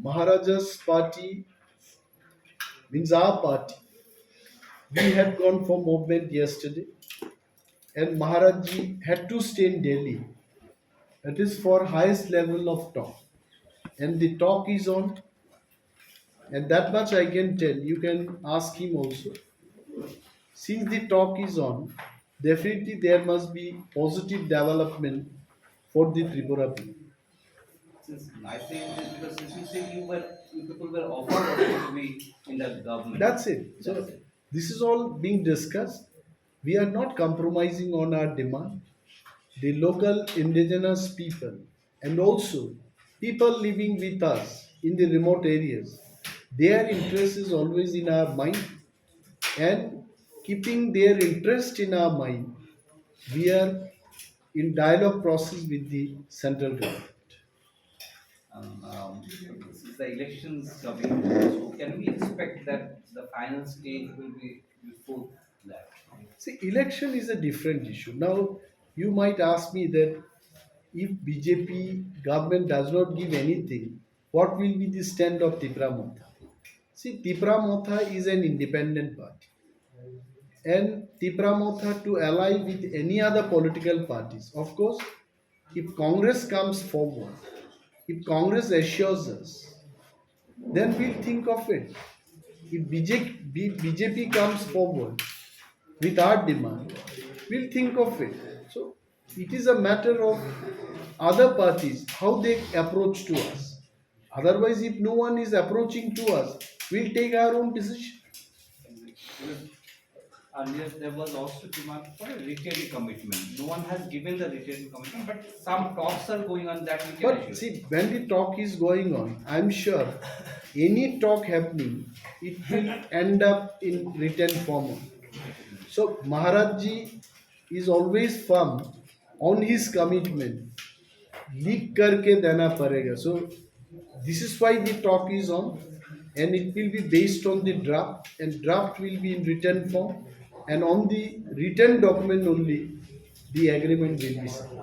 Maharaja's party means our party. We had gone for movement yesterday, and Maharajji had to stay in Delhi. It is for highest level of talk, and the talk is on, and that much I can tell. You can ask him also. Since the talk is on, definitely there must be positive development for the Tripura people. Since I think this because since you say you people were offered also to be in the government. That's it. That's So it. this is all being discussed. We are not compromising on our demand. The local indigenous people and also people living with us in the remote areas, their interest is always in our mind, and keeping their interest in our mind, we are in dialogue process with the central government. Since the elections coming, so can we expect that the final stage will be before that? See, election is a different issue. Now, you might ask me that if BJP government does not give anything, what will be the stand of Tipra Motha? See, Tipra Motha is an independent party, and Tipra Motha to ally with any other political parties. Of course, if Congress comes forward, if Congress assures us, then we'll think of it. If BJP comes forward with our demand, we'll think of it. So it is a matter of other parties how they approach to us. Otherwise, if no one is approaching to us, we'll take our own decision. Because earlier there was also demand for a written commitment. No one has given the written commitment, but some talks are going on that we can But assure. see, when the talk is going on, I'm sure any talk happening, it will end up in written form. So Maharaj is always firm on his commitment. Leak करके देना पड़ेगा. So this is why the talk is on, and it will be based on the draft, and draft will be in written form, and on the written document only the agreement will be signed.